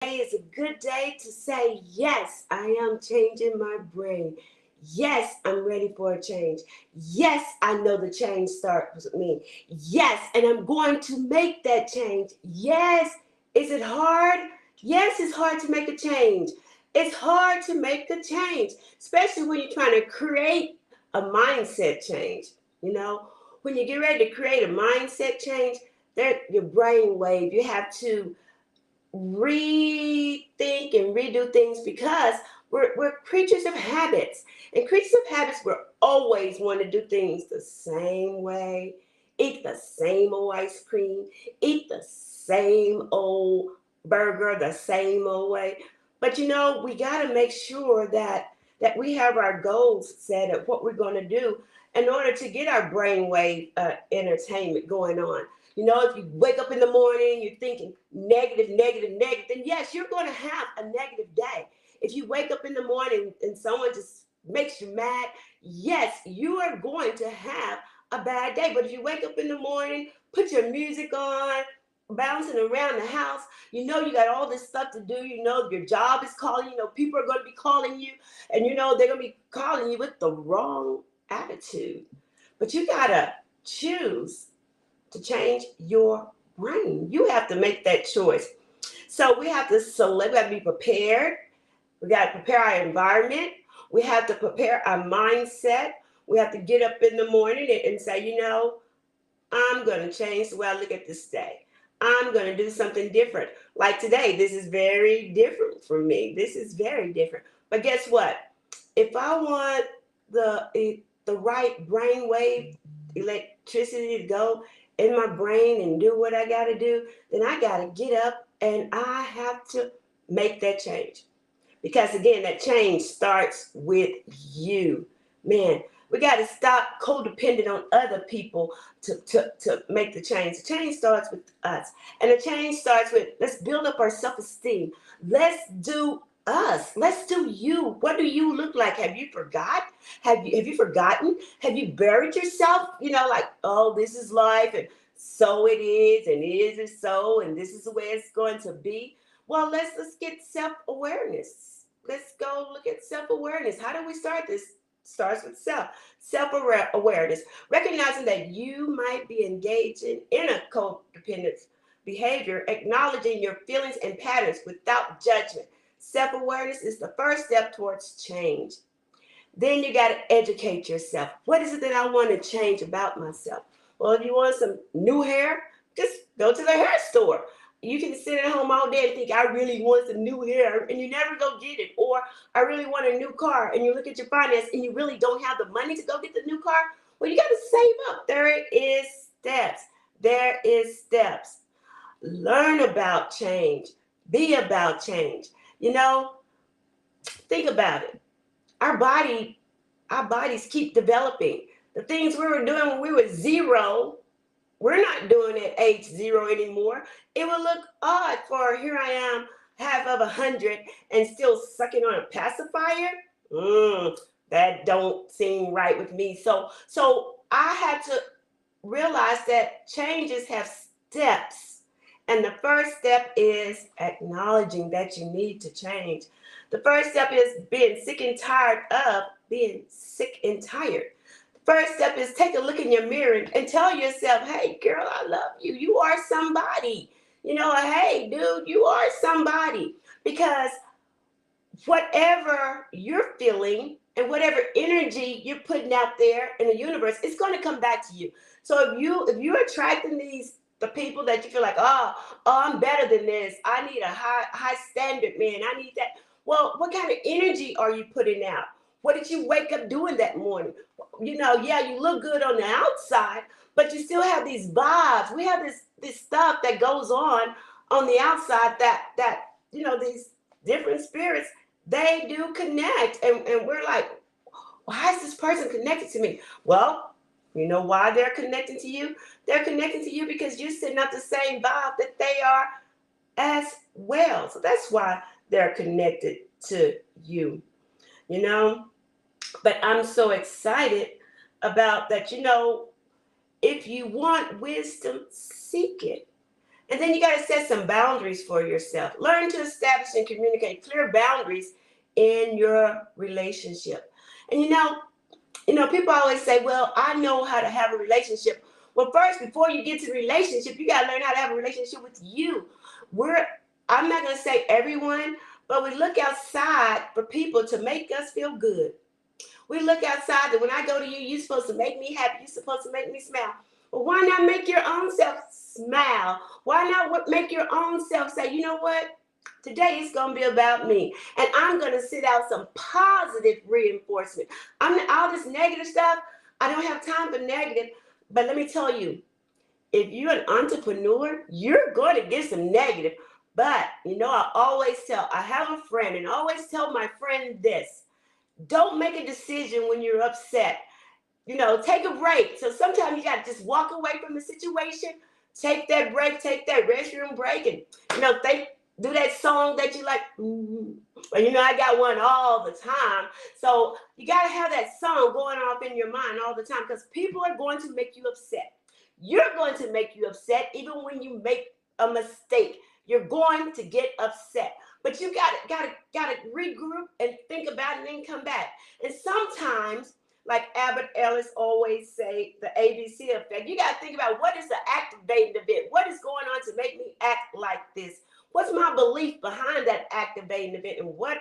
Today is a good day to say, yes, I am changing my brain. Yes, I'm ready for a change. Yes, I know the change starts with me. Yes, and I'm going to make that change. Yes, is it hard? Yes, it's hard to make a change. It's hard to make a change, especially when you're trying to create a mindset change. You know, when you get ready to create a mindset change, there your brain wave, you have to rethink and redo things because we're creatures of habits. And creatures of habits will always want to do things the same way, eat the same old ice cream, eat the same old burger the same old way. But we got to make sure that we have our goals set of what we're going to do in order to get our brainwave entertainment going on. If you wake up in the morning, you're thinking negative, negative, negative, then yes, you're going to have a negative day. If you wake up in the morning and someone just makes you mad, yes, you are going to have a bad day. But if you wake up in the morning, put your music on, bouncing around the house, you got all this stuff to do, your job is calling, people are going to be calling you, and they're going to be calling you with the wrong attitude. But you got to choose to change your brain. You have to make that choice. So we have to select, we have to be prepared. We got to prepare our environment. We have to prepare our mindset. We have to get up in the morning and say, I'm going to change the way I look at this day. I'm going to do something different. Like today, this is very different for me. This is very different. But guess what? If I want the right brainwave electricity to go in my brain and do what I got to do, then I got to get up and I have to make that change. Because again, that change starts with you. Man, we got to stop codependent on other people to make the change. The change starts with us. And the change starts with, let's build up our self-esteem. Let's do us. Let's do you. What do you look like? Have you forgot? Have you forgotten? Have you buried yourself? Like, oh, this is life and so it is and it is so and this is the way it's going to be. Well, let's get self-awareness. Let's go look at self-awareness. How do we start this? Starts with self-awareness. Recognizing that you might be engaging in a codependent behavior, acknowledging your feelings and patterns without judgment. Self-awareness is the first step towards change. Then you got to educate yourself. What is it that I want to change about myself? Well, if you want some new hair, just go to the hair store. You can sit at home all day and think, I really want some new hair, and you never go get it. Or I really want a new car, and you look at your finance and you really don't have the money to go get the new car. Well, you got to save up. There is steps. There is steps. Learn about change. Be about change. Think about it. Our bodies keep developing. The things we were doing when we were zero, we're not doing at age zero anymore. It would look odd for here I am, half of 100, and still sucking on a pacifier. That don't seem right with me. So I had to realize that changes have steps. And the first step is acknowledging that you need to change. The first step is being sick and tired of being sick and tired. The first step is take a look in your mirror and tell yourself, hey, girl, I love you. You are somebody. Hey, dude, you are somebody. Because whatever you're feeling and whatever energy you're putting out there in the universe, it's going to come back to you. So if you're attracting the people that you feel like, oh, I'm better than this. I need a high standard, man. I need that. Well, what kind of energy are you putting out? What did you wake up doing that morning? Yeah, you look good on the outside, but you still have these vibes. We have this stuff that goes on the outside that these different spirits, they do connect. And we're like, why is this person connected to me? Well, you know why they're connecting to you? They're connecting to you because you're sitting up the same vibe that they are as well. So that's why they're connected to you, you know? But I'm so excited about that. If you want wisdom, seek it. And then you got to set some boundaries for yourself. Learn to establish and communicate clear boundaries in your relationship. And people always say, well, I know how to have a relationship. Well, first, before you get to the relationship, you got to learn how to have a relationship with you. I'm not going to say everyone, but we look outside for people to make us feel good. We look outside that when I go to you, you're supposed to make me happy. You're supposed to make me smile. Well, why not make your own self smile? Why not make your own self say, you know what? Today it's going to be about me. And I'm going to sit out some positive reinforcement. All this negative stuff, I don't have time for negative. But let me tell you, if you're an entrepreneur, you're going to get some negative. But, I have a friend, and I always tell my friend this. Don't make a decision when you're upset. Take a break. So sometimes you got to just walk away from the situation, take that break, take that restroom break, and, do that song that you like. I got one all the time. So you got to have that song going off in your mind all the time because people are going to make you upset. You're going to make you upset even when you make a mistake. You're going to get upset. But you gotta regroup and think about it and then come back. And sometimes, like Abbott Ellis always say, the ABC effect, you gotta think about what is the activating event? What is going on to make me act like this? What's my belief behind that activating event? And what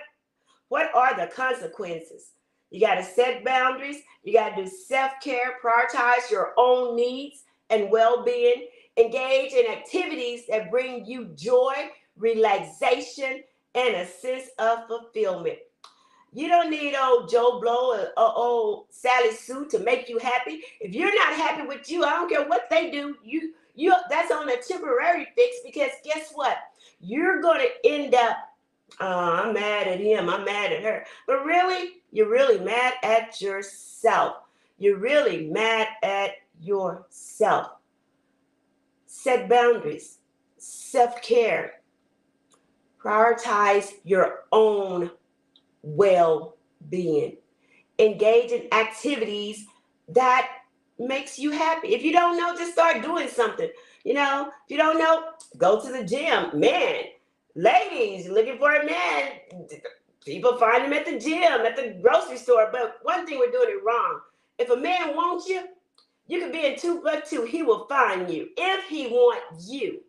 are the consequences? You gotta set boundaries, you gotta do self-care, prioritize your own needs and well-being, engage in activities that bring you joy, relaxation, and a sense of fulfillment. You don't need old Joe Blow or old Sally Sue to make you happy. If you're not happy with you, I don't care what they do. You that's on a temporary fix because guess what? You're gonna end up, I'm mad at him, I'm mad at her. But really, you're really mad at yourself. You're really mad at yourself. Set boundaries, self-care. Prioritize your own well-being. Engage in activities that makes you happy. If you don't know, just start doing something. If you don't know, go to the gym. Man, ladies looking for a man, people find him at the gym, at the grocery store. But one thing, we're doing it wrong. If a man wants you, you can be in 2 but 2. He will find you if he wants you.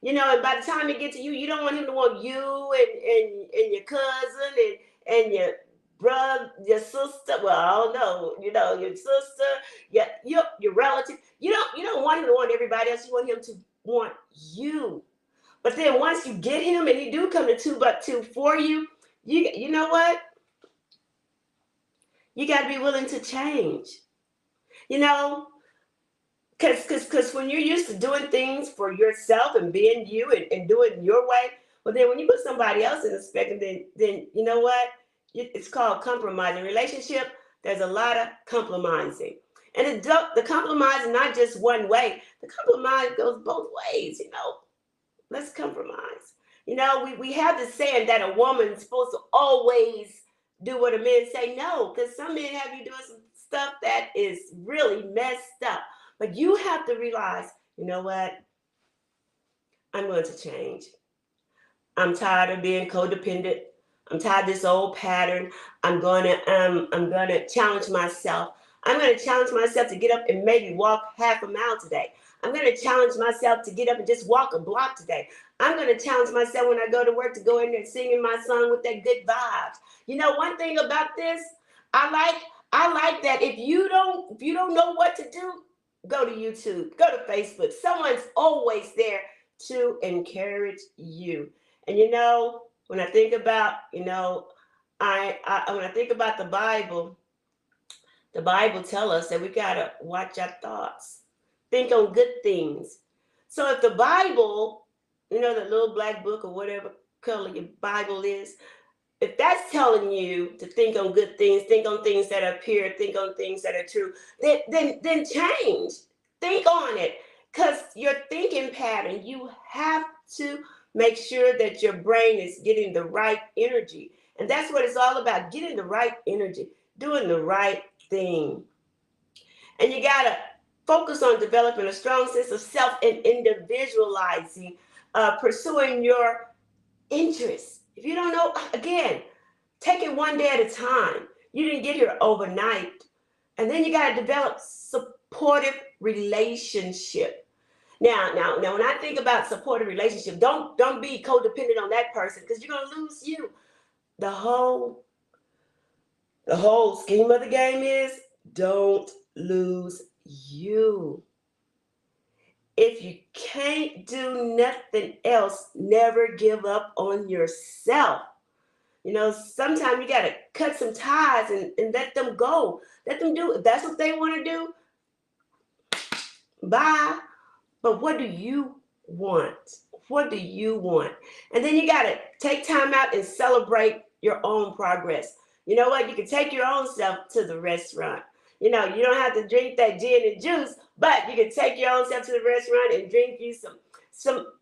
And by the time he gets to you, you don't want him to want you and your cousin and your brother, your sister. Well, I don't know. Your sister, your relative. You don't want him to want everybody else. You want him to want you. But then once you get him and he do come to 2 but 2 for you, you know what? You got to be willing to change. Because when you're used to doing things for yourself and being you and doing your way, well, then when you put somebody else in the spectrum, then you know what? It's called compromising. Relationship, there's a lot of compromising. And the compromise is not just one way. The compromise goes both ways, Let's compromise. We have this saying that a woman's supposed to always do what a man say. No, because some men have you doing some stuff that is really messed up. But you have to realize, you know what? I'm going to change. I'm tired of being codependent. I'm tired of this old pattern. I'm going to challenge myself. I'm going to challenge myself to get up and maybe walk half a mile today. I'm going to challenge myself to get up and just walk a block today. I'm going to challenge myself when I go to work to go in there singing my song with that good vibes. One thing about this, I like that if you don't know what to do, go to YouTube, go to Facebook. Someone's always there to encourage you. And when I think about, when I think about the Bible tells us that we gotta watch our thoughts, think on good things. So if the Bible, the little black book or whatever color your Bible is, if that's telling you to think on good things, think on things that are pure, think on things that are true, then change. Think on it. Because your thinking pattern, you have to make sure that your brain is getting the right energy. And that's what it's all about, getting the right energy, doing the right thing. And you got to focus on developing a strong sense of self and individualizing pursuing your interests. If you don't know, again, take it one day at a time. You didn't get here overnight. And then you got to develop supportive relationship. Now, when I think about supportive relationship, don't be codependent on that person because you're gonna lose you. The whole scheme of the game is don't lose you. If you can't do nothing else, never give up on yourself. Sometimes you got to cut some ties and let them go. Let them do. If that's what they want to do, bye. But what do you want? What do you want? And then you got to take time out and celebrate your own progress. You know what? You can take your own self to the restaurant. You don't have to drink that gin and juice, but you can take your own self to the restaurant and drink you some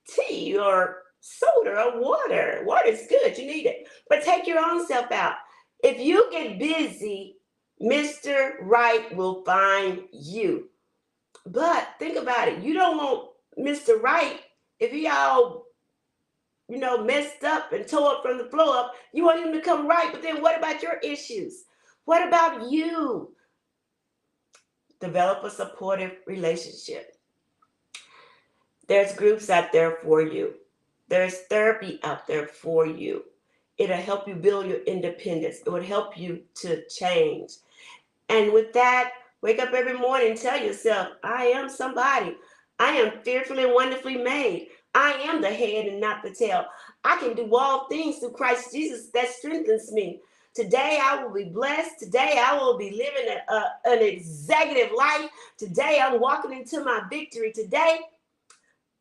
tea or soda or water. Water's good. You need it. But take your own self out. If you get busy, Mr. Right will find you. But think about it. You don't want Mr. Right if he all, messed up and tore up from the floor up. You want him to come right. But then what about your issues? What about you? Develop a supportive relationship. There's groups out there for you. There's therapy out there for you. It'll help you build your independence. It would help you to change. And with that, wake up every morning and tell yourself, I am somebody. I am fearfully and wonderfully made. I am the head and not the tail. I can do all things through Christ Jesus that strengthens me. Today I will be blessed. Today I will be living an executive life. Today I'm walking into my victory. Today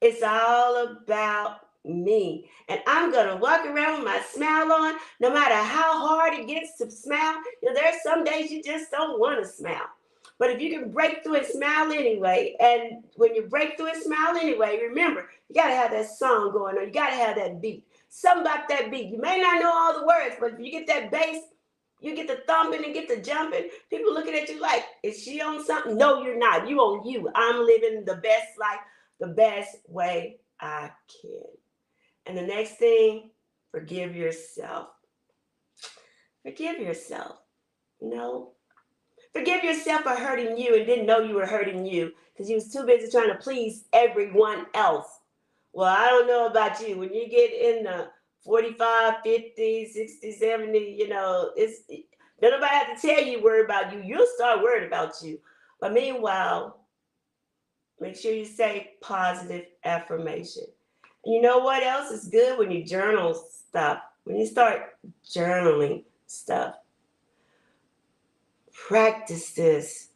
it's all about me. And I'm going to walk around with my smile on, no matter how hard it gets to smile. There's some days you just don't want to smile. But if you can break through and smile anyway, and when you break through and smile anyway, remember, you got to have that song going on. You got to have that beat. Something about that beat. You may not know all the words, but if you get that bass, you get the thumping and get the jumping. People looking at you like, is she on something? No, you're not. You on you. I'm living the best life, the best way I can. And the next thing, forgive yourself. Forgive yourself. Forgive yourself for hurting you and didn't know you were hurting you because you was too busy trying to please everyone else. Well, I don't know about you. When you get in the 45, 50, 60, 70, don't nobody have to tell you worry about you. You'll start worrying about you. But meanwhile, make sure you say positive affirmation. And you know what else is good? When you journal stuff. When you start journaling stuff. Practice this.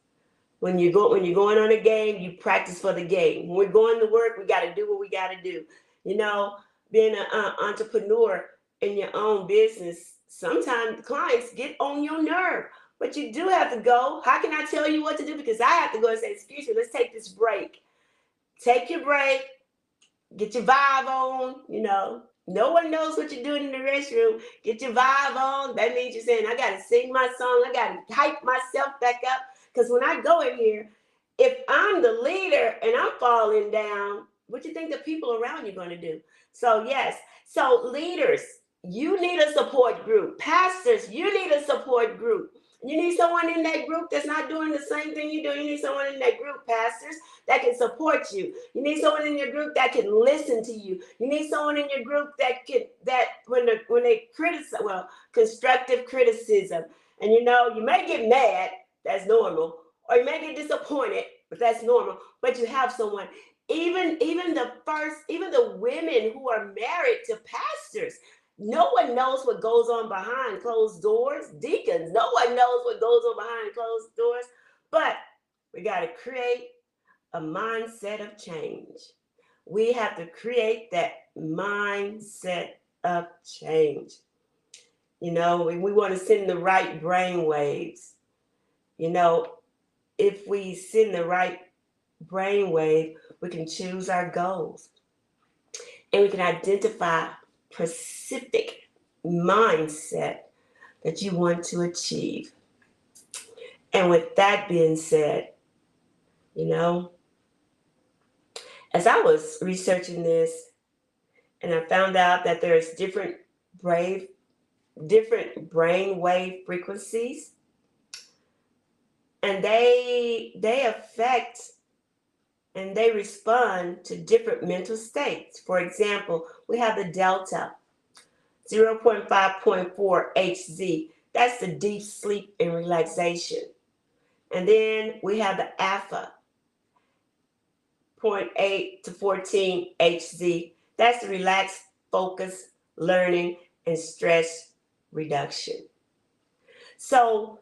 When you're going on a game, you practice for the game. When we're going to work, we got to do what we got to do. Being an entrepreneur in your own business, sometimes clients get on your nerve. But you do have to go. How can I tell you what to do? Because I have to go and say, excuse me, let's take this break. Take your break. Get your vibe on, No one knows what you're doing in the restroom. Get your vibe on. That means you're saying, I got to sing my song. I got to hype myself back up. Because when I go in here, if I'm the leader and I'm falling down, what do you think the people around you are going to do? So, yes. So, leaders, you need a support group. Pastors, you need a support group. You need someone in that group that's not doing the same thing you do. You need someone in that group, pastors, that can support you. You need someone in your group that can listen to you. You need someone in your group that when they criticize, constructive criticism. And you may get mad, that's normal, or you may get disappointed, but that's normal. But you have someone. Even the women who are married to pastors. No one knows what goes on behind closed doors. Deacons, no one knows what goes on behind closed doors. But we got to create a mindset of change. We have to create that mindset of change. We want to send the right brain waves. If we send the right brainwave, we can choose our goals. And we can identify specific mindset that you want to achieve. And with that being said, as I was researching this, And I found out that there's different brain wave frequencies, and they affect and they respond to different mental states. For example, we have the delta 0.5.4 Hz. That's the deep sleep and relaxation. And then we have the alpha 0.8 to 14 Hz. That's the relaxed focus, learning, and stress reduction. So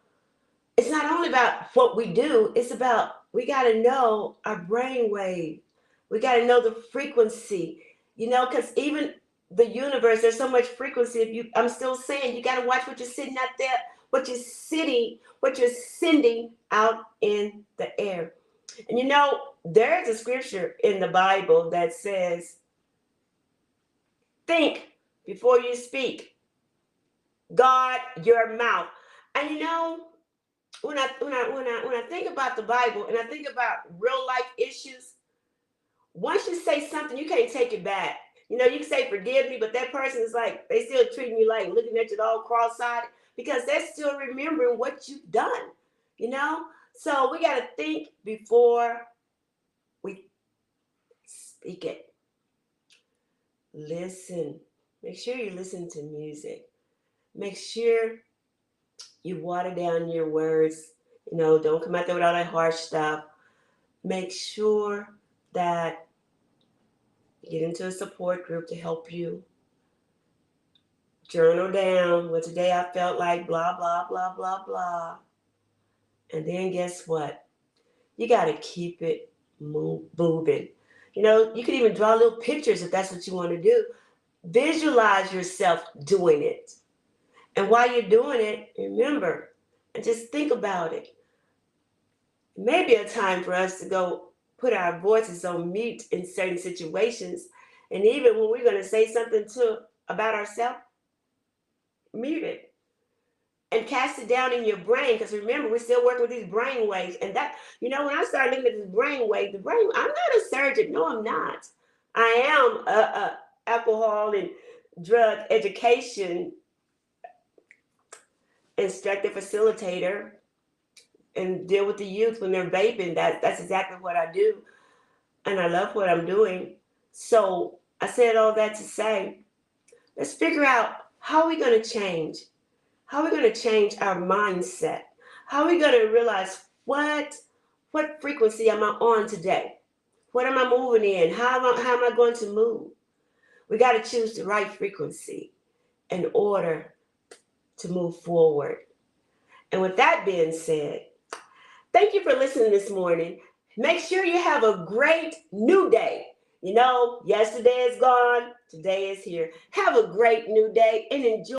it's not only about what we do, it's about we got to know our brain wave. We got to know the frequency, because even the universe, there's so much frequency. I'm still saying you got to watch what you're sitting out there, what you're sending out in the air. And there's a scripture in the Bible that says, think before you speak. Guard your mouth. And when I think about the Bible and I think about real life issues, once you say something, you can't take it back. You can say forgive me, but that person is like, they still treating you like looking at you all cross-eyed because they're still remembering what you've done. So we got to think before we speak it. Listen. Make sure you listen to music. Make sure you water down your words. Don't come out there with all that harsh stuff. Make sure that you get into a support group to help you. Journal down, well, today I felt like blah, blah, blah, blah, blah. And then guess what? You got to keep it moving. You can even draw little pictures if that's what you want to do. Visualize yourself doing it. And while you're doing it, remember, and just think about it. It may be a time for us to go put our voices on mute in certain situations. And even when we're going to say something about ourselves, mute it. And cast it down in your brain, because remember, we're still working with these brain waves. And that, when I started looking at this brain wave, I'm not a surgeon. No, I'm not. I am a alcohol and drug education instructor, facilitator, and deal with the youth when they're vaping. That's exactly what I do. And I love what I'm doing. So I said all that to say, let's figure out how are we going to change. How are we going to change our mindset? How are we going to realize what frequency am I on today? What am I moving in? How am I going to move? We got to choose the right frequency in order to move forward. And with that being said, thank you for listening this morning. Make sure you have a great new day. Yesterday is gone. Today is here. Have a great new day and enjoy.